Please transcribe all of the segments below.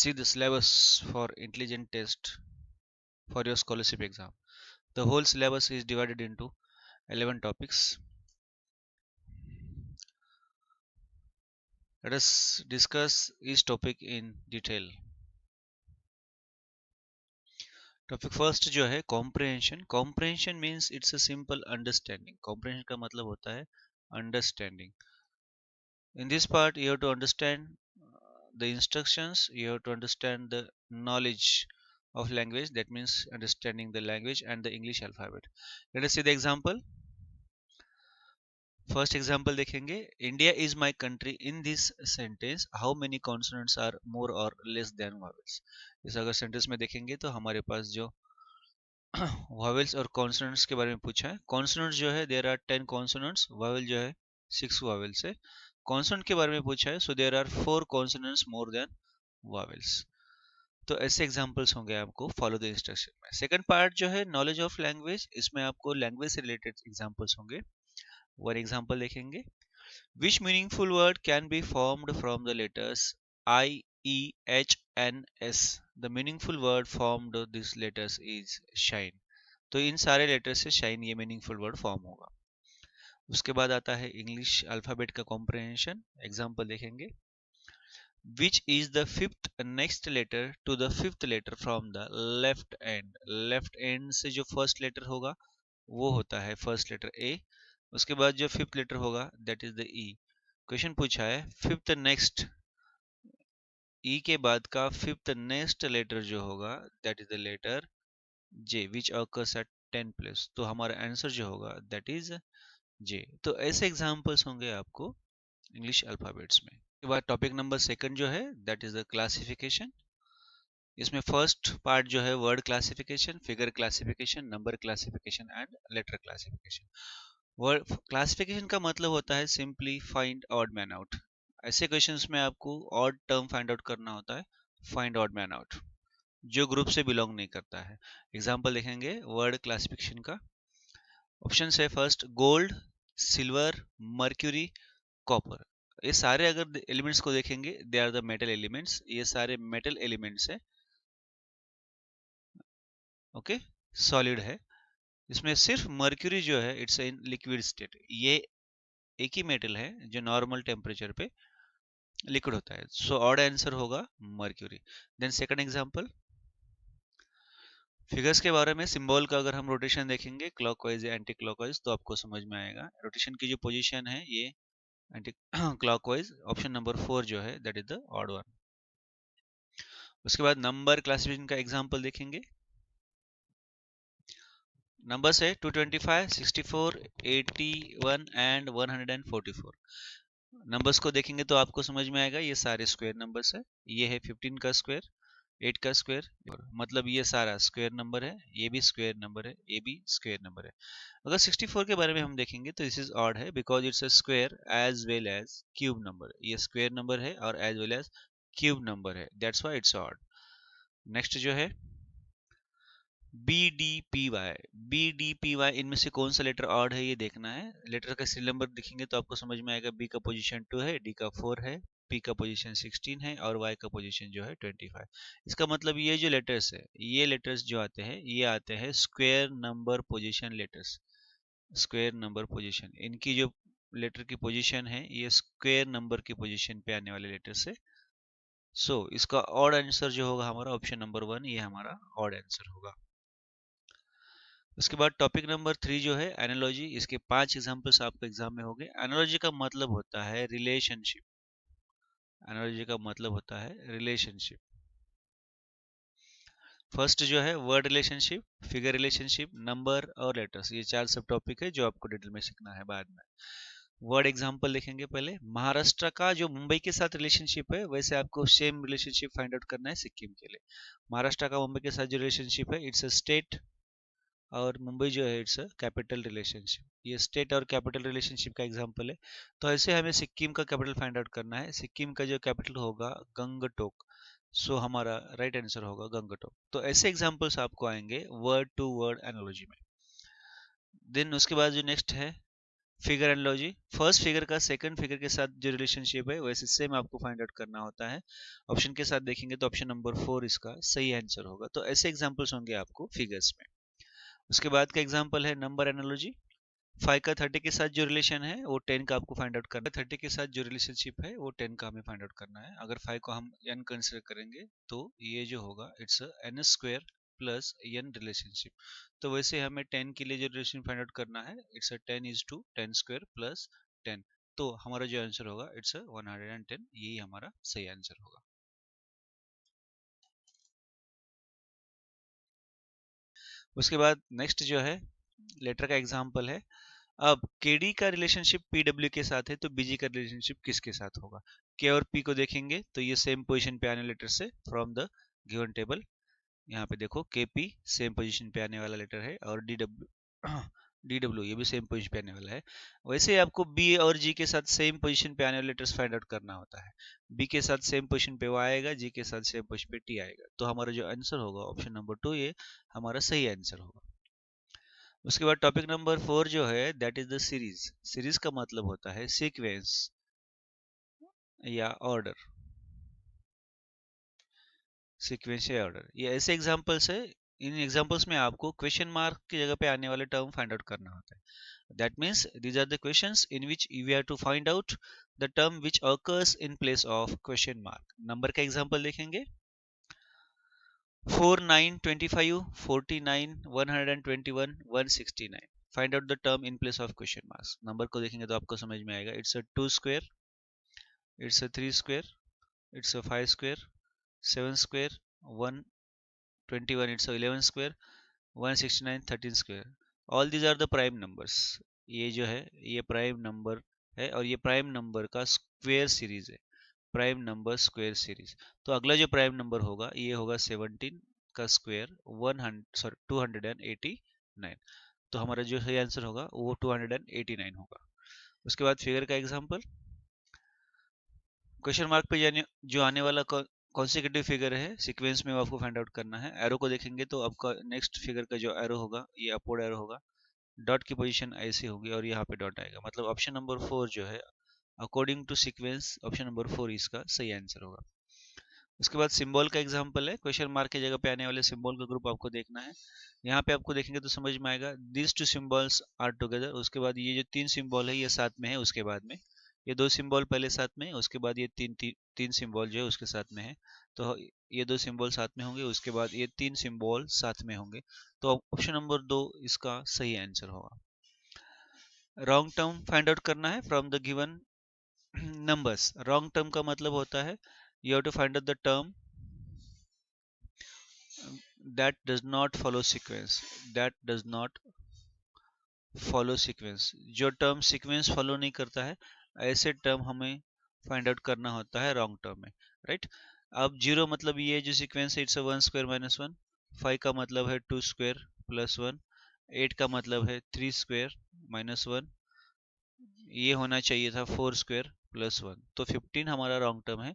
see the syllabus for intelligent test for your scholarship exam. The whole syllabus is divided into 11 topics. Let us discuss each topic in detail. Topic first जो है comprehension. Comprehension means it's a simple understanding. Comprehension का मतलब होता है understanding. In this part you have to understand the instructions, you have to understand the knowledge of language, that means understanding the language and the English alphabet. Let us see the example. First example देखेंगे. India is my country. In this sentence how many consonants are more or less than vowels? इस अगर sentence में देखेंगे तो हमारे पास जो vowels और consonants के बारे में पूछा है. consonants जो है there are 10 consonants, vowel जो है 6 vowels है. consonant के बारे में पूछा है, so there are 4 consonants more than vowels. तो ऐसे एग्जांपल्स होंगे आपको फॉलो द इंस्ट्रक्शन में. सेकंड पार्ट जो है नॉलेज ऑफ लैंग्वेज, इसमें आपको लैंग्वेज से रिलेटेड एग्जांपल्स होंगे. वन एग्जांपल देखेंगे. Which meaningful word can be formed from the letters I E H N S. The meaningful word formed this letters is shine. तो इन सारे लेटर से shine ये मीनिंगफुल वर्ड फॉर्म होगा. उसके बाद आता है इंग्लिश अल्फाबेट का कॉम्प्रिहेंशन. एग्जांपल देखेंगे. Which is the fifth next letter to the fifth letter from the left end. Left and से जो फर्स्ट लेटर होगा वो होता है फर्स्ट लेटर ए. उसके बाद जो फिफ्थ लेटर होगा that is the E. Question पूछा है फिफ्थ नेक्स्ट, ई के बाद का फिफ्थ नेक्स्ट लेटर जो होगा that is the letter J which occurs at 10 place. तो हमारा आंसर जो होगा दैट इज जे. तो ऐसे एग्जांपल्स होंगे आपको इंग्लिश अल्फाबेट्स में. उसके बाद टॉपिक नंबर सेकंड जो है दैट इज द क्लासिफिकेशन. इसमें फर्स्ट पार्ट जो है word classification, figure classification, number classification and later classification. Word classification का मतलब होता है simply find odd man out. ऐसे क्वेश्चंस में आपको ऑड टर्म फाइंड आउट करना होता है. फाइंड ऑड मैन आउट जो ग्रुप से बिलोंग नहीं करता है. एग्जांपल देखेंगे वर्ड क्लासिफिकेशन का. ऑप्शन है first gold, silver, mercury, copper. ये सारे अगर एलिमेंट्स को देखेंगे they are the metal elements. ये सारे मेटल एलिमेंट्स है. ओके, सॉलिड है. इसमें सिर्फ मर्क्यूरी जो है इट्स इन लिक्विड स्टेट. ये एक ही मेटल है जो नॉर्मल टेम्परेचर पे लिक्विड होता है. सो ऑड आंसर होगा mercury. Then second example. Figures के बारे में सिंबल का अगर हम रोटेशन देखेंगे क्लॉकवाइज या एंटी क्लॉकवाइज तो आपको समझ में आएगा. रोटेशन की जो पोजीशन है ये एंटी क्लॉकवाइज. ऑप्शन नंबर 4 जो है that is the odd one. उसके बाद नंबर क्लासिफिकेशन का एग्जांपल देखेंगे. नंबर्स है 225, 64, 81 एंड 144. नंबर्स को देखेंगे तो आपको समझ में आएगा ये सारे स्क्वायर नंबर्स है. ये है 15 का स्क्वायर, 8 का स्क्वायर, मतलब ये सारा स्क्वायर नंबर है. ये भी स्क्वायर नंबर है, ये भी स्क्वायर नंबर है. अगर 64 के बारे में हम देखेंगे तो दिस इज ऑड है because it's a square as well as cube number. ये स्क्वायर नंबर है और as well as cube number है, that's why it's odd. Next जो है B D P Y. B D P Y इनमें से कौन सा लेटर ऑड है ये देखना है. लेटर का सीरियल नंबर देखेंगे तो आपको समझ में आएगा. बी का पोजीशन 2 है, डी का 4 है, पी का पोजीशन 16 है और वाई का पोजीशन जो है 25. इसका मतलब ये जो लेटर्स है ये लेटर्स जो आते हैं ये आते हैं square number position letters. Square number position इनकी जो लेटर की पोजीशन है ये स्क्वायर नंबर की पोजीशन पे आने वाले लेटर से. सो इसका ऑड आंसर जो होगा हमारा ऑप्शन नंबर 1 ये हमारा ऑड आंसर होगा. उसके बाद टॉपिक नंबर 3 जो है एनालॉजी. इसके 5 एग्जांपल्स आपको एग्जाम में होंगे. एनालॉजी का मतलब होता है रिलेशनशिप. एनालॉजी का मतलब होता है रिलेशनशिप. फर्स्ट जो है word relationship, figure relationship, number और लेटर्स. ये 4 सब टॉपिक है जो आपको डिटेल में सीखना है बाद में. वर्ड एग्जांपल देखेंगे पहले. महाराष्ट्र का जो मुंबई के साथ रिलेशनशिप है वैसे आपको सेम रिलेशनशिप फाइंड आउट करना है सिक्किम के लिए. महाराष्ट्र का मुंबई के साथ जो रिलेशनशिप है इट्स अ स्टेट और मुंबई जो है इट्स अ कैपिटल रिलेशनशिप. ये स्टेट और कैपिटल रिलेशनशिप का एग्जांपल है. तो ऐसे हमें सिक्किम का कैपिटल फाइंड आउट करना है. सिक्किम का जो कैपिटल होगा गंगटोक. सो हमारा राइट आंसर होगा गंगटोक. तो ऐसे एग्जांपल्स आपको आएंगे वर्ड टू वर्ड एनालॉजी में. देन उसके बाद जो नेक्स्ट है फिगर एनालॉजी, फर्स्ट फिगर का सेकंड फिगर के साथ जो रिलेशनशिप है वैसे सेम आपको फाइंड आउट करना होता है। ऑप्शन के साथ देखेंगे तो ऑप्शन नंबर 4 इसका सही आंसर होगा। तो ऐसे एग्जांपल्स होंगे आपको फिगर्स में। उसके बाद का एग्जांपल है नंबर एनालॉजी। 5 का 30 के साथ जो रिलेशन है वो 10 का आपको फाइंड आउट करना है। 30 के साथ जो रिलेशनशिप है वो 10 का हमें फाइंड आउट करना है। अगर 5 को हम n कंसीडर करेंगे तो ये जो होगा it's n square plus n relationship. तो वैसे हमें 10 के लिए जो रिलेशन फाइंड आउट करना है it's 10 is to 10 square plus 10। तो हमारा जो आंसर होगा इट्स 110, यही हमारा सही आंसर होगा। उसके बाद नेक्स्ट जो है लेटर का एग्जाम्पल है। अब केडी का रिलेशनशिप पीडब्ल्यू के साथ है तो बीजी का रिलेशनशिप किसके साथ होगा? के और पी को देखेंगे तो ये सेम पोजीशन पे आने लेटर से फ्रॉम द गिवन टेबल। यहाँ पे देखो के पी सेम पोजीशन पे आने वाला लेटर है और डी डब्ल्यू डी डब्ल्यू ये भी सेम पोजीशन पे आने वाला है। वैसे आपको बी और जी के साथ सेम पोजीशन पे आने वाले लेटर्स फाइंड आउट करना होता है। बी के साथ सेम पोजीशन पे वो आएगा, जी के साथ सेम पोजीशन पे टी आएगा। तो हमारा जो आंसर होगा ऑप्शन नंबर 2 ये हमारा सही आंसर होगा। उसके बाद टॉपिक नंबर 4 जो है that is the series. Series का मतलब होता है सीक्वेंस या ऑर्डर। सीक्वेंस या ऑर्डर, ये ऐसे एग्जांपल्स है। इन एग्जांपल्स में आपको क्वेश्चन मार्क की जगह पे आने वाले टर्म फाइंड आउट करना होता है। That means these are the questions in which you have to find out the term which occurs in place of question mark. Number का एग्जांपल देखेंगे 4 9 25 49 121 169। Find out the term in place of question marks. Number को देखेंगे तो आपको समझ में आएगा it's 2 square, it's 3 square, it's 5 square, 7 square, 121, it's 11 square, 169 13 square. All these are the prime numbers. ये जो है ये प्राइम नंबर है और ये प्राइम नंबर का स्क्वायर सीरीज है। Prime number square series. तो अगला जो प्राइम नंबर होगा ये होगा 17 का स्क्वायर 289। तो हमारा जो सही आंसर होगा वो 289 होगा। उसके बाद फिगर का एग्जांपल, क्वेश्चन मार्क पे जाने जो आने वाला कॉन्सिक्यूटिव फिगर है सीक्वेंस में वो आपको फाइंड आउट करना है। एरो को देखेंगे तो आपका नेक्स्ट फिगर का जो एरो होगा ये अपवर्ड एरो होगा। डॉट की पोजीशन ऐसी होगी और यहाँ पे डॉट आएगा, मतलब ऑप्शन नंबर 4 जो है according to sequence option number 4 इसका सही आंसर होगा। उसके बाद सिंबल का एग्जांपल है। क्वेश्चन मार्क की जगह पे आने वाले सिंबल का ग्रुप आपको देखना है। यहाँ पे आपको देखेंगे तो समझ में आएगा this two symbols are together. उसके बाद ये जो 3 सिंबल है ये साथ में है, उसके बाद में ये 2 सिंबल पहले साथ में, उसके बाद ये तीन सिंबल जो है उसके साथ में है। तो ये 2 सिंबल साथ में होंगे, उसके बाद ये 3 सिंबल साथ में होंगे। तो ऑप्शन नंबर 2 इसका सही आंसर होगा। रॉन्ग टर्म फाइंड आउट करना है from the given numbers. Wrong term का मतलब होता है you have to find out the term that does not follow sequence, that does not follow sequence। जो टर्म सीक्वेंस फॉलो नहीं करता है ऐसे टर्म हमें फाइंड आउट करना होता है रॉन्ग टर्म में, राइट। अब जीरो मतलब ये जो सीक्वेंस है इट्स 1 स्क्वायर माइनस 1। 5 का मतलब है 2 स्क्वायर प्लस 1। 8 का मतलब है 3 स्क्वायर माइनस 1। ये होना चाहिए था 4 स्क्वायर प्लस 1। तो 15 हमारा रॉन्ग टर्म है।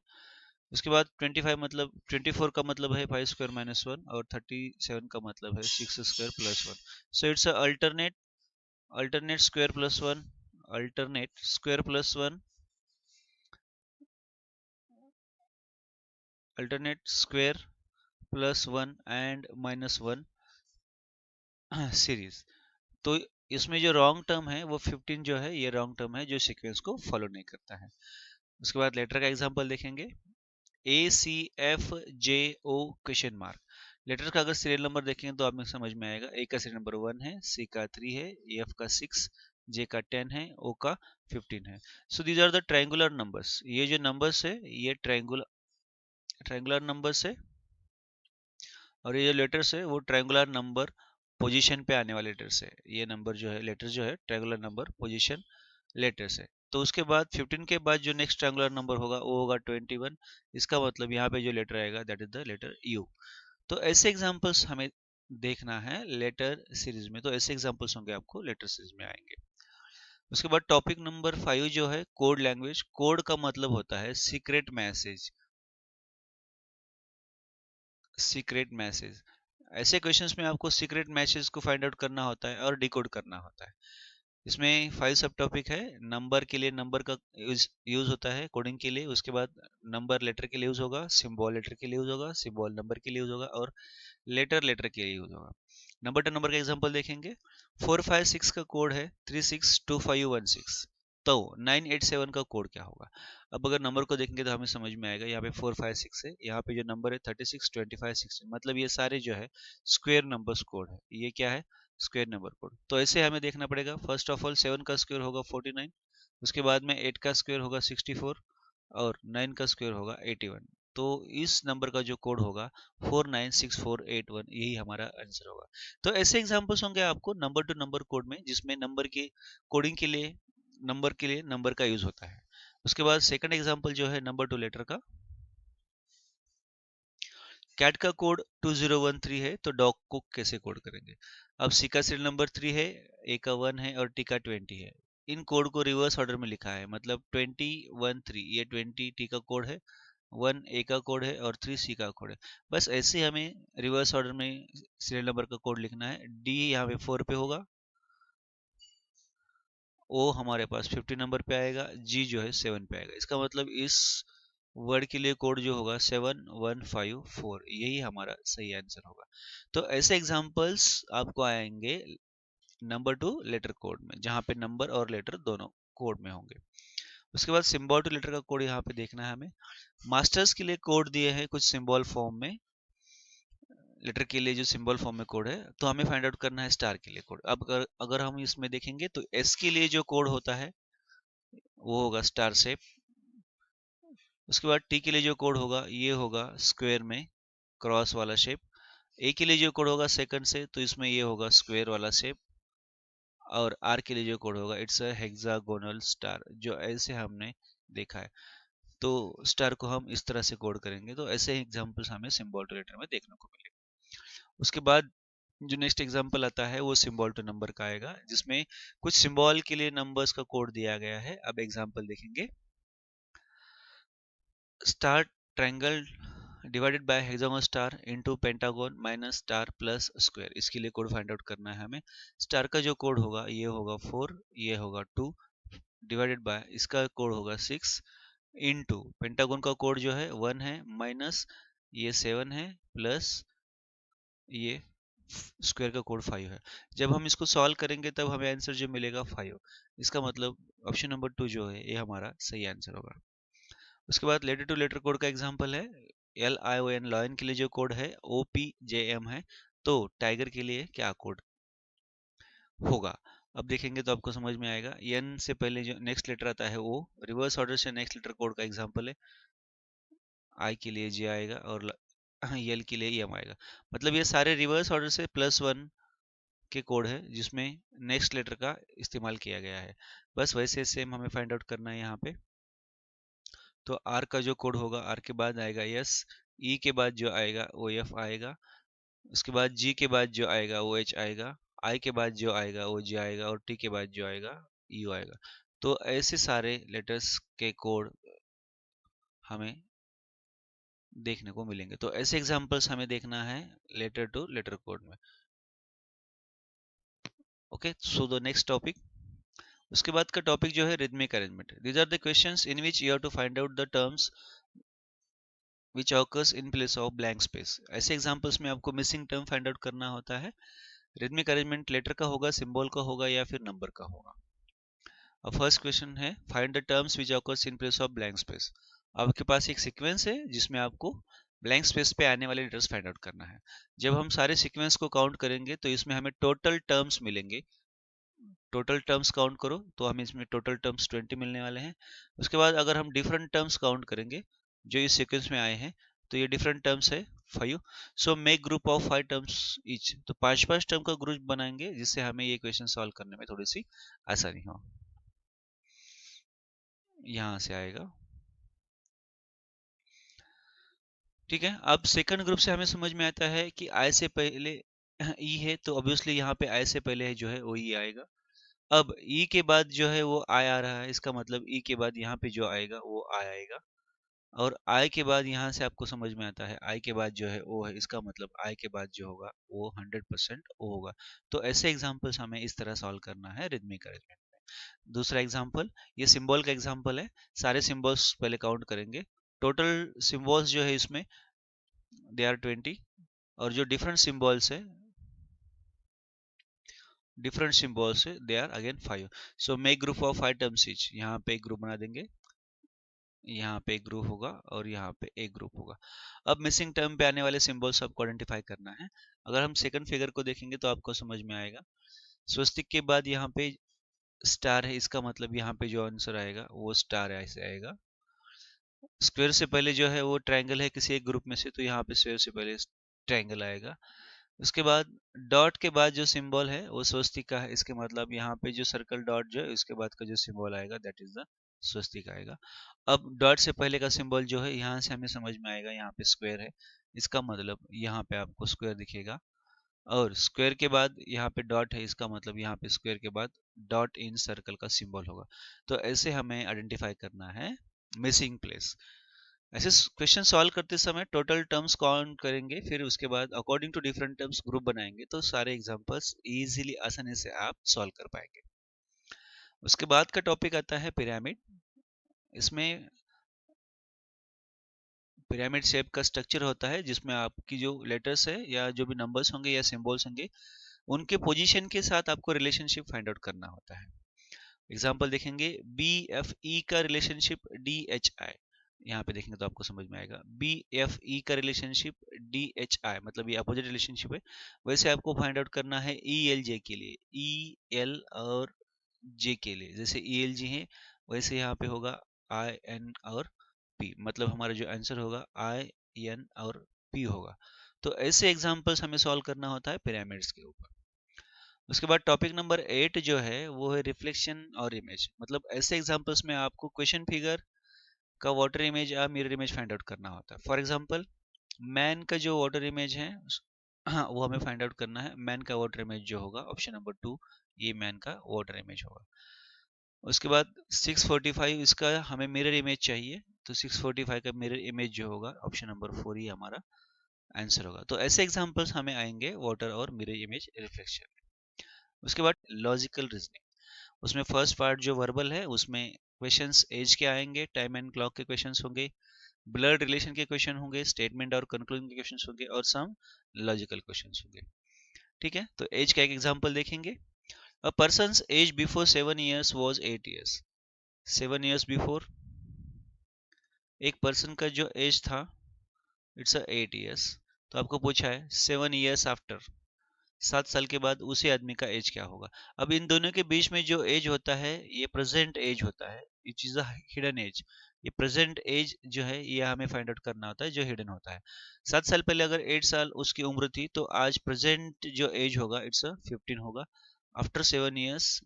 उसके बाद 25 मतलब 24 का मतलब है 5 स्क्वायर माइनस 1 और 37 का मतलब है 6 square plus 1। So it's alternate square plus 1, alternate square plus 1, alternate square plus 1 and minus 1 series. तो इसमें जो रॉन्ग टर्म है वो 15 जो है ये रॉन्ग टर्म है जो सीक्वेंस को फॉलो नहीं करता है। उसके बाद लेटर का एग्जांपल देखेंगे ACFJO क्वेश्चन मार्क। लेटर का अगर सीरियल नंबर देखेंगे तो आपको समझ में आएगा। ए का सीरियल नंबर 1 है, सी का 3 है, एफ का 6, जे का 10 है, ओ का 15 है। So these are the triangular numbers. ये जो नंबर्स है ये ट्रायंगुलर नंबर्स है और ये जो लेटर्स है वो ट्रायंगुलर नंबर पोजीशन पे आने वाले लेटर्स है। ये नंबर जो है लेटर जो है ट्रायंगुलर नंबर पोजीशन लेटर्स है। तो उसके बाद 15 के बाद जो नेक्स्ट ट्रायंगुलर नंबर होगा वो होगा 21। इसका मतलब यहाँ पे जो लेटर आएगा that is the letter U. तो ऐसे एग्जांपल्स हमें देखना है लेटर सीरीज में। तो ऐसे एग्जांपल्स होंगे आपको लेटर सीरीज में आएंगे। उसके बाद टॉपिक नंबर 5 जो है कोड लैंग्वेज। कोड का मतलब होता है सीक्रेट मैसेज। सीक्रेट मैसेज, ऐसे क्वेश्चंस में आपको सीक्रेट मैसेज को फाइंड आउट करना होता है और डिकोड करना होता है। इसमें 5 सब टॉपिक है। नंबर के लिए नंबर का यूज होता है कोडिंग के लिए, उसके बाद नंबर लेटर के लिए यूज होगा, सिंबल लेटर के लिए यूज होगा, सिंबल नंबर के लिए यूज होगा, और लेटर लेटर के लिए यूज होगा। नंबर टू नंबर का एग्जांपल देखेंगे। 456 का कोड है 362516, तो 987 का कोड क्या होगा? अब अगर नंबर को देखेंगे तो हमें समझ में आएगा। यहाँ पे 456 है, यहाँ पे जो नंबर है 362516, मतलब ये सारे जो है स्क्वायर नंबर्स कोड है। ये क्या है? Square number code. तो ऐसे हमें देखना पड़ेगा। फर्स्ट ऑफ ऑल 7 का स्क्वायर होगा 49, उसके बाद में 8 का स्क्वायर होगा 64, और 9 का स्क्वायर होगा 81। तो इस नंबर का जो कोड होगा 496481, यही हमारा आंसर होगा। तो ऐसे एग्जांपल्स होंगे आपको नंबर टू नंबर कोड में, जिसमें नंबर के कोडिंग के लिए नंबर का यूज होता है। उसके बाद सेकंड एग्जांपल जो है नंबर टू लेटर का। कैट का कोड 2013 है, तो डॉग को कैसे कोड करेंगे? अब सी का सीरियल नंबर 3 है, ए का 1 है और टी का 20 है। इन कोड को रिवर्स ऑर्डर में लिखा है, मतलब 2013, ये 20 टी का कोड है, 1 ए का कोड है और 3 सी का कोड है। बस ऐसे हमें रिवर्स ऑर्डर में सीरियल नंबर का कोड लिखना है। डी यहाँ पे 4 पे होगा, ओ हमारे पास 50 नंबर पे आएगा, जी जो है 7 पे आएगा। इसका मतलब इस वर्ड के लिए कोड जो होगा 7154, यही हमारा सही आंसर होगा। तो ऐसे एग्जांपल्स आपको आएंगे नंबर टू लेटर कोड में, जहाँ पे नंबर और लेटर दोनों कोड में होंगे। उसके बाद सिंबल टू लेटर का कोड यहाँ पे देखना है हमें। मास्टर्स के लिए कोड दिए हैं कुछ सिंबल फॉर्म में, लेटर के लिए जो सिंबल फॉर्म में कोड है, तो हमें फाइंड आउट करना है स्टार के लिए कोड। अब अगर हम इसमें देखेंगे तो एस के लिए जो कोड होता है वो होगा स्टार शेप। उसके बाद टी के लिए जो कोड होगा ये होगा स्क्वायर में क्रॉस वाला शेप। ए के लिए जो कोड होगा सेकंड से, तो इसमें ये होगा स्क्वायर वाला शेप। और आर के लिए जो कोड होगा इट्स अ हेक्सागोनल स्टार, जो ऐसे हमने देखा है। तो स्टार को हम इस तरह से कोड करेंगे। तो ऐसे एग्जांपल्स हमें सिंबल टू लेटर में देखने को मिलेंगे। उसके बाद जो नेक्स्ट एग्जांपल आता है वो सिंबल टू नंबर का आएगा, जिसमें कुछ सिंबल के लिए नंबर्स का कोड दिया गया है। अब एग्जांपल देखेंगे। Star triangle divided by hexagonal star into pentagon minus star plus square, इसके लिए कोड फाइंड आउट करना है हमें। स्टार का जो कोड होगा ये होगा 4, ये होगा 2, डिवाइडेड बाय इसका कोड होगा 6, इनटू पेंटागन का कोड जो है 1 है, माइनस ये 7 है, प्लस ये स्क्वायर का कोड 5 है। जब हम इसको सॉल्व करेंगे तब हमें आंसर जो मिलेगा 5। इसका मतलब ऑप्शन नंबर 2 जो है ये हमारा सही आंसर होगा। उसके बाद लेटर टू लेटर कोड का एग्जांपल है। L I O N lion के लिए जो कोड है ओ पी जे एम है, तो टाइगर के लिए क्या कोड होगा? अब देखेंगे तो आपको समझ में आएगा। एन से पहले जो नेक्स्ट लेटर आता है ओ, रिवर्स ऑर्डर से नेक्स्ट लेटर कोड का एग्जांपल है। आई के लिए जे आएगा और एल के लिए एम आएगा। मतलब ये सारे रिवर्स ऑर्डर से +1 के कोड है, जिसमें नेक्स्ट लेटर का इस्तेमाल किया गया है। बस वैसे सेम हमें फाइंड आउट करना है यहाँ पे। तो आर का जो कोड होगा, आर के बाद आएगा एस, ई के बाद जो आएगा वो एफ आएगा, उसके बाद जी के बाद जो आएगा वो एच आएगा, आई के बाद जो आएगा वो जे आएगा, और टी के बाद जो आएगा यू आएगा। तो ऐसे सारे लेटर्स के कोड हमें देखने को मिलेंगे। तो ऐसे एग्जांपल्स हमें देखना है लेटर टू लेटर कोड में। Okay, so the next topic. उसके बाद का टॉपिक जो है rhythmic arrangement. These are the questions in which you have to find out the terms which occurs in place of blank space। ऐसे examples में आपको missing term find out करना होता है। रिदमिक अरेंजमेंट लेटर का होगा, सिंबल का होगा, या फिर नंबर का होगा। अब फर्स्ट क्वेश्चन है find the terms which occurs in place of blank space। आपके पास एक सीक्वेंस है जिसमें आपको ब्लैंक स्पेस पे आने वाले लेटर्स फाइंड आउट करना है। जब हम सारे सीक्वेंस को काउंट करेंगे तो इसमें हमें टोटल टर्म्स मिलेंगे। टोटल टर्म्स काउंट करो तो हमें इसमें टोटल टर्म्स 20 मिलने वाले हैं। उसके बाद अगर हम डिफरेंट टर्म्स काउंट करेंगे जो इस सीक्वेंस में आए हैं, तो ये डिफरेंट टर्म्स है 5। So make group of 5 terms each, तो 5 टर्म का ग्रुप बनाएंगे जिससे हमें ये क्वेश्चन सॉल्व करने में थोड़ी सी आसानी हो। यहाँ से आएगा। ठीक है, अब सेकंड ग्रुप से हमें समझ में आता है कि आई से पहले ई है, तो ऑब्वियसली यहाँ पे आई से पहले है जो है वो ई आएगा। अब ई के बाद जो है वो आई आ रहा है, इसका मतलब ई के बाद यहाँ पे जो आएगा वो आई आएगा। और आई के बाद यहाँ से आपको समझ में आता है आई के बाद जो है ओ है, इसका मतलब आई के बाद जो होगा वो 100% ओ होगा। तो ऐसे एग्जाम्पल्स हमें इस तरह सॉल्व करना है रिदमिक अरेंजमेंट में। दूसरा एग्जाम्पल, ये सिंबल का एग्जाम्पल है। सारे सिंबल्स पहले काउंट करेंगे। टोटल सिंबल्स जो है इसमें दे आर 20, और जो डिफरेंट सिंबल्स है they are again 5। So make group of 5 terms each, यहाँ पे एक ग्रुप बना देंगे, यहाँ पे एक ग्रुप होगा और यहाँ पे एक ग्रुप होगा। अब मिसिंग टर्म पे आने वाले सिंबल्स आपको आइडेंटिफाई करना है। अगर हम सेकंड फिगर को देखेंगे तो आपको समझ में आएगा। स्वस्तिक के बाद यहाँ पे स्टार है, इसका मतलब यहाँ पे जो आंसर आएगा वो स्टार ऐसे आएगा। स्क्वायर से पहले जो है वो ट्रायंगल है किसी एक ग्रुप में से, तो यहाँ पे स्क्वायर से पहले ट्रायंगल आएगा। उसके बाद डॉट के बाद जो सिंबल है वो स्वस्तिक का है, इसके मतलब यहाँ पे जो सर्कल डॉट जो है उसके बाद का जो सिंबल आएगा दैट इज द स्वस्तिक आएगा। अब डॉट से पहले का सिंबल जो है यहाँ से हमें समझ में आएगा, यहाँ पे स्क्वायर है, इसका मतलब यहाँ पे आपको स्क्वायर दिखेगा। और स्क्वायर के बाद यहाँ पे डॉट है, इसका मतलब यहाँ पे स्क्वायर के बाद डॉट इन सर्कल का सिंबल होगा। तो ऐसे हमें आइडेंटिफाई करना है मिसिंग प्लेस। ऐसे क्वेश्चन सॉल्व करते समय टोटल टर्म्स काउंट करेंगे, फिर उसके बाद according to different terms group बनाएंगे, तो सारे एग्जांपल्स इजीली आसानी से आप सॉल्व कर पाएंगे। उसके बाद का टॉपिक आता है पिरामिड। इसमें पिरामिड शेप का स्ट्रक्चर होता है जिसमें आपकी जो लेटर्स है या जो भी नंबर्स होंगे या सिंबल्स होंगे उनके पोजीशन के साथ आपको रिलेशनशिप फाइंड आउट करना होता है। एग्जांपल देखेंगे, बी एफ ई का रिलेशनशिप डी एच आई, यहाँ पे देखेंगे तो आपको समझ में आएगा। बी एफ ई का रिलेशनशिप डी एच आई मतलब ये अपोजिट रिलेशनशिप है। वैसे आपको फाइंड आउट करना है ई एल जे के लिए, ई एल और जे के लिए। जैसे ई एल जी है वैसे यहाँ पे होगा आई एन और पी, मतलब हमारा जो आंसर होगा आई एन और पी होगा। तो ऐसे एग्जाम्पल्स हमें सॉल्व करना होता है पिरामिड्स के ऊपर। उसके बाद टॉपिक नंबर 8 जो है वो है रिफ्लेक्शन और इमेज, मतलब ऐसे एग्जांपल्स में आपको क्वेश्चन फिगर का वाटर इमेज या मिरर इमेज फाइंड आउट करना होता है। फॉर एग्जांपल मैन का जो वाटर इमेज है हाँ, वो हमें फाइंड आउट करना है। मैन का वाटर इमेज जो होगा ऑप्शन नंबर 2, ये मैन का वाटर इमेज होगा। उसके बाद 645 इसका हमें मिरर इमेज चाहिए, तो 645 का मिरर इमेज जो होगा ऑप्शन नंबर 4 ही हमारा आंसर होगा। तो ऐसे एग्जांपल्स हमें आएंगे वाटर और मिरर इमेज रिफ्लेक्शन। उसके बाद लॉजिकल रीजनिंग, उसमें फर्स्ट पार्ट जो वर्बल है उसमें क्वेश्चंस एज के आएंगे, टाइम एंड क्लॉक के क्वेश्चंस होंगे, ब्लड रिलेशन के क्वेश्चन होंगे, स्टेटमेंट और कंक्लूजन के क्वेश्चंस होंगे और सम लॉजिकल क्वेश्चंस होंगे। ठीक है, तो एज का एक एग्जांपल देखेंगे। A persons age before 7 years was 8 years। 7 years before एक पर्सन का जो एज था इट्स 8 years। तो आपको पूछा है 7 years आफ्टर, 7 साल के बाद उसी आदमी का एज क्या होगा। अब इन दोनों के बीच में जो एज होता है ये प्रेजेंट एज होता है, which is a hidden as. ये प्रेजेंट एज जो है ये हमें फाइंड आउट करना होता है जो हिडन होता है। 7 साल पहले अगर 8 साल उसकी उम्र थी तो आज प्रेजेंट जो एज होगा इट्स 15 होगा। आफ्टर 7 years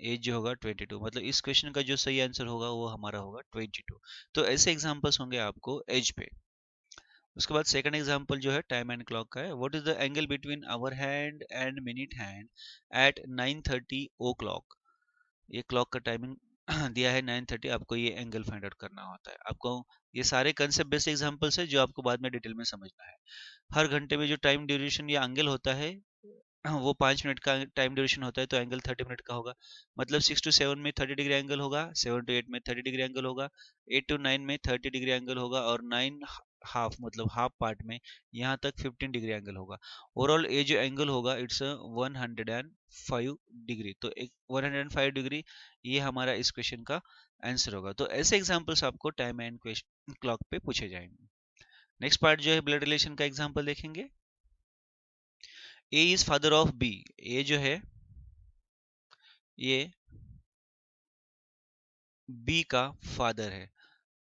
एज जो होगा 22, मतलब इस क्वेश्चन का जो सही आंसर होगा वो हमारा होगा 22। तो ऐसे एग्जांपल्स होंगे आपको एज पे। उसके बाद सेकंड एग्जांपल जो है टाइम एंड क्लॉक का है। What is the angle between hour hand and minute hand at 9:30 o'clock. ये क्लॉक का टाइमिंग दिया है 9:30, आपको ये एंगल फाइंड आउट करना होता है। आपको ये सारे कंसेप्ट बेस्ड एग्जांपल्स है जो आपको बाद में डिटेल में समझना है। हर घंटे में जो टाइम ड्यूरेशन या एंगल होता है वो 5 मिनट का टाइम ड्यूरेशन होता है, तो एंगल 30 मिनट का होगा। मतलब 6 to 7 में 30 डिग्री एंगल होगा, 7 to 8 में 30 डिग्री एंगल होगा, 8 to 9 में 30 डिग्री एंगल होगा, और 9 हाफ मतलब हाफ पार्ट में यहाँ तक 15 डिग्री एंगल होगा। ओवरऑल ये जो एंगल होगा इट्स 105 डिग्री। तो एक 105 डिग्री ये हमारा इस क्वेश्चन का आंसर होगा। तो ऐसे एग्जाम्पल्स आपको टाइम एंड क्लॉक पे पूछे जाएंगे। नेक्स्ट पार्ट जो है ब्लड रिलेशन का एग्जाम्पल देखेंगे। ए इज फादर ऑफ बी, ए जो है ये बी का फादर है,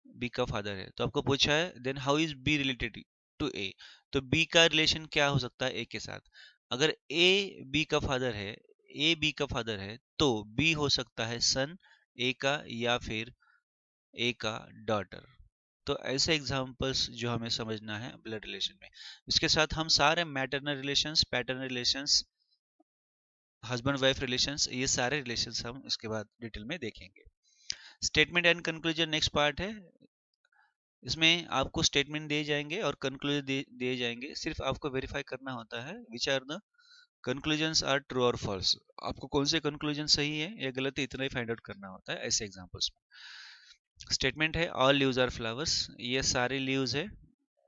बी का फादर है। तो आपको पूछा है then how is B related to A. तो बी का रिलेशन क्या हो सकता है ए के साथ। अगर ए बी का फादर है, ए बी का फादर है तो बी हो सकता है सन ए का या फिर ए का डॉटर। तो ऐसे एग्जांपल्स जो हमें समझना है ब्लड रिलेशन में। इसके साथ हम सारे maternal relations, paternal relations, husband wife relations, ये सारे रिलेशंस हम इसके बाद डिटेल में देखेंगे। Statement and conclusion next part है। इसमें आपको स्टेटमेंट दिए जाएंगे और कंक्लूजन दिए जाएंगे, सिर्फ आपको वेरीफाई करना होता है which are the conclusions are true और फॉल्स। आपको कौन से कंक्लूजन सही है या गलत है इतना ही फाइंड आउट करना होता है ऐसे एग्जांपल्स में। स्टेटमेंट है ऑल लीव्स आर फ्लावर्स, ये सारे लीव्स है,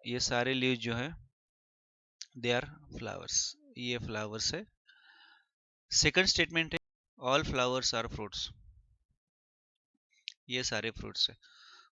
ये सारे लीव्स जो है दे आर फ्लावर्स, ये फ्लावर्स है। सेकंड स्टेटमेंट है ऑल फ्लावर्स आर फ्रूट्स, ये सारे फ्रूट्स है।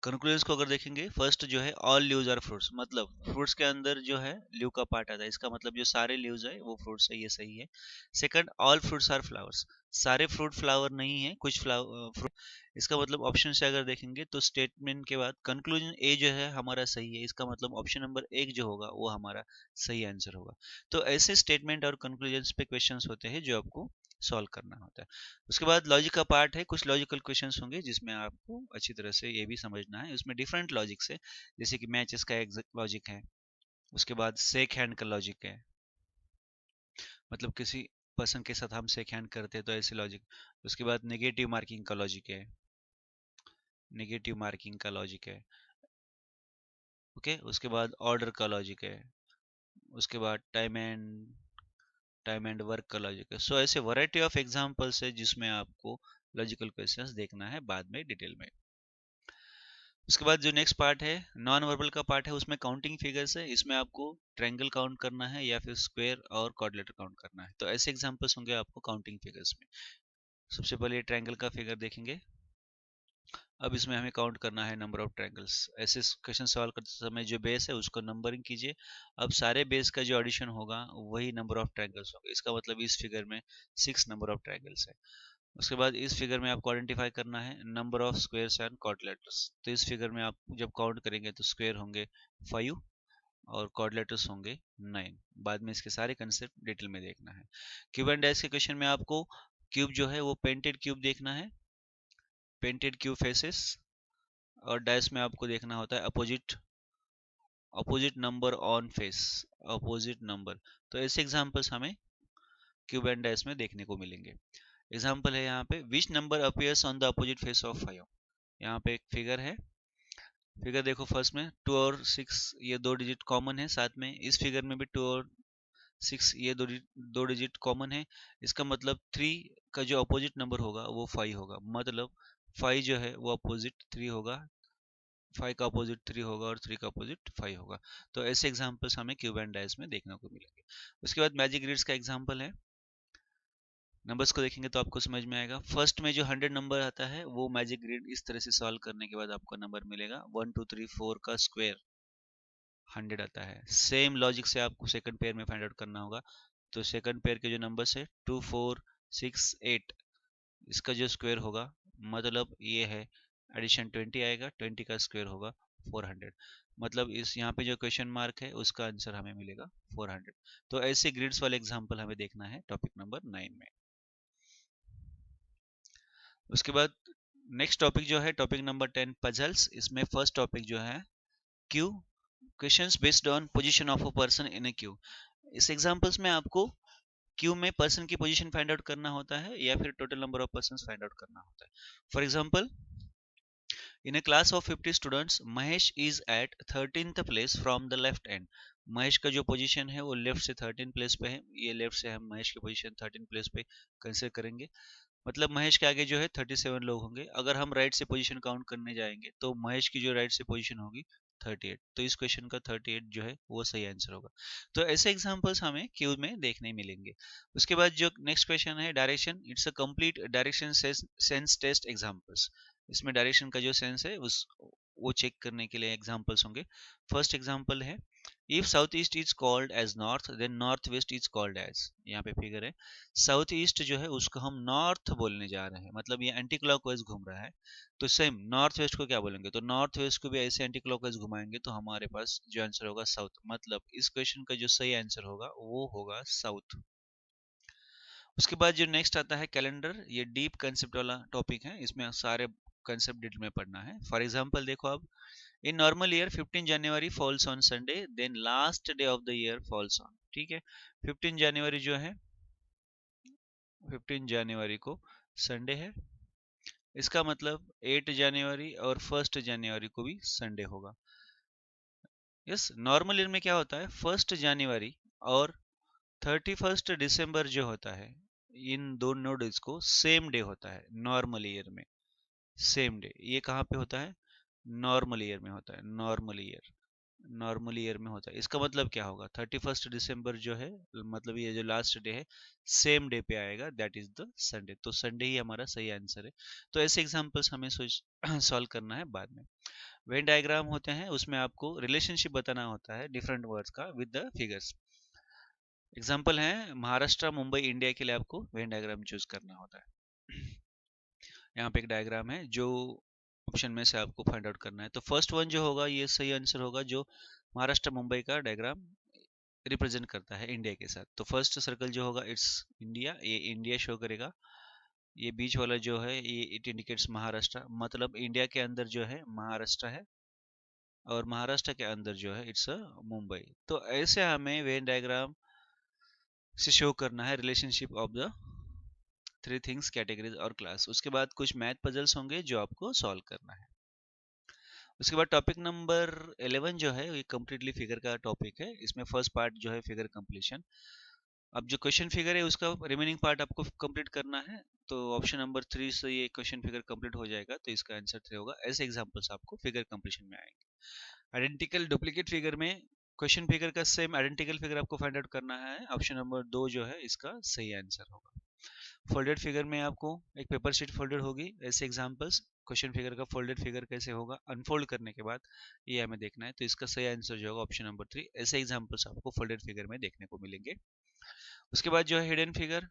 कंक्लूजन्स को अगर देखेंगे, फर्स्ट जो है ऑल लीव्स आर फ्रूट्स, मतलब फ्रूट्स के अंदर जो है लीव का पार्ट आता है, इसका मतलब जो सारे लीव्स है वो फ्रूट्स है, ये सही है। Second all fruits are flowers, सारे फ्रूट फ्लावर नहीं है, कुछ फ्रूट, इसका मतलब ऑप्शन से अगर देखेंगे तो स्टेटमेंट के बाद कंक्लूजन ए जो है हमारा सही है, इसका मतलब ऑप्शन नंबर एक जो होगा वो हमारा सही आंसर होगा। तो ऐसे स्टेटमेंट और कंक्लूजन पे क्वेश्चंस होते हैं जो आपको सॉल्व करना होता है। उसके बाद लॉजिक का पार्ट है, कुछ लॉजिकल क्वेश्चंस होंगे जिसमें आपको अच्छी तरह से ये भी समझना है, उसमें डिफरेंट लॉजिक्स है, जैसे कि मैचेस का एक लॉजिक है, उसके बाद शेक हैंड का लॉजिक है, मतलब किसी पर्सन के साथ हम शेक हैंड करते हैं तो ऐसे लॉजिक। उसके बाद नेगेटिव मार्किंग का लॉजिक है, नेगेटिव मार्किंग का लॉजिक है, ओके। उसके बाद ऑर्डर का लॉजिक है, उसके बाद टाइम एंड वर्क का लॉजिक है। सो ऐसे वैरायटी ऑफ एग्जांपल्स है जिसमें आपको लॉजिकल क्वेश्चंस देखना है बाद में डिटेल में। उसके बाद जो नेक्स्ट पार्ट है नॉन वर्बल का पार्ट है, उसमें काउंटिंग फिगर्स है, इसमें आपको ट्रायंगल काउंट करना है या फिर स्क्वायर और क्वाड्रिलेटरल काउंट करना है, तो ऐसे एग्जांपल्स होंगे आपको काउंटिंग फिगर्स में। सबसे पहले ट्रायंगल का फिगर देखेंगे। अब इसमें हमें काउंट करना है नंबर ऑफ ट्रायंगल्स। ऐसे क्वेश्चन सॉल्व करते समय जो बेस है उसको नंबरिंग कीजिए। अब सारे बेस का जो एडिशन होगा वही नंबर ऑफ ट्रायंगल्स होगा, इसका मतलब इस फिगर में 6 नंबर ऑफ ट्रायंगल्स है। उसके बाद इस फिगर में आपको आइडेंटिफाई करना है number of squares and quadrilaterals, तो इस फिगर में आप जब काउंट करेंगे तो स्क्वायर होंगे 5 और क्वाड्रिलेटर्स होंगे 9। बाद में इसके सारे कंसेप्ट डिटेल में देखना है। क्यूब एंड डैश के क्वेश्चन में आपको क्यूब जो है वो पेंटेड क्यूब देखना है, पेंटेड क्यूब फेसेस, और डैश में आपको देखना होता है opposite opposite number on face, opposite number. तो ऐसे एग्जांपल्स हमें क्यूब एंड डैश में देखने को मिलेंगे। एग्जांपल है यहाँ पे which number appears on the opposite face of 5। यहाँ पे एक फिगर है, फिगर देखो फर्स्ट में 2 और 6 ये दो डिजिट कॉमन है, साथ में इस फिगर में भी 2 और 6 ये दो डिजिट कॉमन है, इसका मतलब 3 का जो अपोजिट नंबर होगा वो 5 होगा, मतलब 5 जो है वो अपोजिट 3 होगा, 5 का अपोजिट 3 होगा और 3 का अपोजिट 5 होगा। तो ऐसे एग्जांपल्स हमें क्यूब एंड डाइस में देखने को मिलेंगे। उसके बाद मैजिक ग्रिड्स का एग्जांपल है, नंबर्स को देखेंगे तो आपको समझ में आएगा। फर्स्ट में जो 100 नंबर आता है वो मैजिक ग्रिड इस तरह से सॉल्व करने के बाद आपको नंबर मिलेगा 1 2 3 4 का स्क्वायर 100 आता है। सेम लॉजिक से आपको सेकंड पेयर में फाइंड आउट करना होगा, तो सेकंड पेयर के जो नंबर्स है 2 4 6 8, इसका जो स्क्वायर होगा मतलब ये है एडिशन 20 आएगा, 20 का स्क्वायर होगा 400, मतलब इस यहाँ पे जो क्वेश्चन मार्क है उसका आंसर हमें मिलेगा 400। तो ऐसे ग्रिड्स वाले एग्जांपल हमें देखना है टॉपिक नंबर 9 में। उसके बाद नेक्स्ट टॉपिक जो है टॉपिक नंबर 10 पजल्स, इसमें फर्स्ट टॉपिक जो है Q, questions based on position of a person in a Q. इस एग्जांपल्स में आपको क्यू में पर्सन की पोजीशन फाइंड आउट करना होता है या फिर total number of person find out करना होता है। For example in a class of 50 students Mahesh is at 13th place from the left end। Mahesh का जो पोजीशन है वो लेफ्ट से 13 प्लेस पे है, ये लेफ्ट से हम महेश की पोजीशन 13 प्लेस पे कंसिडर करेंगे, मतलब महेश के आगे जो है 37 लोग होंगे। अगर हम राइट से पोजीशन काउंट करने जाएंगे तो महेश की जो राइट से पोजीशन होगी 38, तो इस क्वेश्चन का 38 जो है वो सही आंसर होगा। तो ऐसे एग्जांपल्स हमें क्यू में देखने मिलेंगे। उसके बाद जो नेक्स्ट क्वेश्चन है direction, it's a complete direction sense test examples. इसमें डायरेक्शन का जो सेंस है उस वो चेक करने के लिए एग्जांपल्स होंगे। फर्स्ट एग्जांपल है if south east is called as north then north west is called as. यहाँ पे फिगर है, साउथ ईस्ट जो है उसको हम नॉर्थ बोलने जा रहे हैं, मतलब ये एंटी क्लॉकवाइज घूम रहा है, तो सेम नॉर्थ वेस्ट को क्या बोलेंगे, तो नॉर्थ वेस्ट को भी ऐसे एंटी क्लॉकवाइज घुमाएंगे तो हमारे पास जो आंसर होगा साउथ, मतलब इस क्वेश्चन का जो सही आंसर होगा वो होगा साउथ। उसके बाद जो नेक्स्ट आता है कैलेंडर, ये डीप कंसेप्ट वाला टॉपिक है, इसमें सारे कंसेप्ट डिटेल में पढ़ना है। फॉर एग्जांपल देखो अब in normal year 15 January falls on Sunday then last day of the year falls on, ठीक है। 15 जनवरी जो है 15 जनवरी को संडे है, इसका मतलब 8 जनवरी और 1 जनवरी को भी संडे होगा। यस, नॉर्मल ईयर में क्या होता है, 1 जनवरी और 31 दिसंबर जो होता है, इन दोनों डेज को सेम डे होता है नॉर्मल ईयर में। सेम डे ये कहाँ पे होता है, नॉर्मल ईयर में होता है। नॉर्मल ईयर में होता है, इसका मतलब क्या होगा, 31 दिसंबर जो है, मतलब ये जो लास्ट डे है, सेम डे पे आएगा, दैट इज द संडे। तो संडे ही हमारा सही आंसर है। तो ऐसे एग्जांपल्स हमें सोच सॉल्व करना है बाद में। वेन डायग्राम होते हैं, उसमें आपको रिलेशनशिप बताना होता है डिफरेंट वर्ड्स का विद द फिगर्स। एग्जाम्पल है महाराष्ट्र मुंबई इंडिया के लिए आपको वेन डायग्राम चूज करना होता है। यहाँ पे एक डायग्राम है जो ऑप्शन में से आपको फाइंड आउट करना है। तो फर्स्ट वन जो होगा ये सही आंसर होगा, जो महाराष्ट्र मुंबई का डायग्राम रिप्रेजेंट करता है इंडिया के साथ। तो फर्स्ट सर्कल जो होगा इट्स इंडिया, ये इंडिया शो करेगा। ये बीच वाला जो है ये इट इंडिकेट्स महाराष्ट्र, मतलब इंडिया के अंदर जो है महाराष्ट्र है, और महाराष्ट्र के अंदर जो है इट्स मुंबई। तो ऐसे हमें वेन डायग्राम से शो करना है relationship of the three things, categories और क्लास। उसके बाद कुछ मैथ पजल्स होंगे जो आपको सॉल्व करना है। उसके बाद टॉपिक नंबर 11 जो है ये कम्प्लीटली फिगर का टॉपिक है। इसमें फर्स्ट पार्ट जो है फिगर कंप्लीशन। अब जो क्वेश्चन फिगर है उसका रिमेनिंग पार्ट आपको कंप्लीट करना है। तो ऑप्शन नंबर 3 से ये क्वेश्चन फिगर कंप्लीट हो जाएगा, तो इसका आंसर 3 होगा। ऐसे एग्जांपल्स आपको फिगर कंप्लीशन में आएंगे। आइडेंटिकल डुप्लीकेट फिगर में क्वेश्चन फिगर का सेम आइडेंटिकल फिगर आपको फाइंड आउट करना है। ऑप्शन नंबर 2 जो है इसका सही आंसर होगा। फोल्डेड फिगर में आपको एक पेपर शीट फोल्डेड होगी, ऐसे एग्जांपल्स। क्वेश्चन फिगर का फोल्डेड फिगर कैसे होगा, अनफोल्ड करने के बाद ये हमें देखना है। तो इसका सही आंसर जो होगा ऑप्शन नंबर 3। ऐसे एग्जांपल्स आपको फोल्डेड फिगर में देखने को मिलेंगे। उसके बाद जो है हिडन फिगर,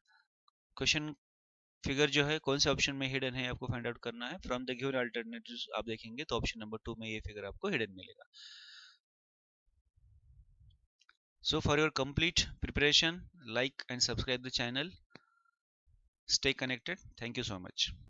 क्वेश्चन फिगर जो है कौन से ऑप्शन में हिडन है आपको फाइंड आउट करना है। फ्रॉम द गिवन अल्टरनेटिव्स आप देखेंगे तो ऑप्शन नंबर 2 में ये फिगर आपको हिडन मिलेगा। So for your complete preparation, like and subscribe the channel. Stay connected. Thank you so much.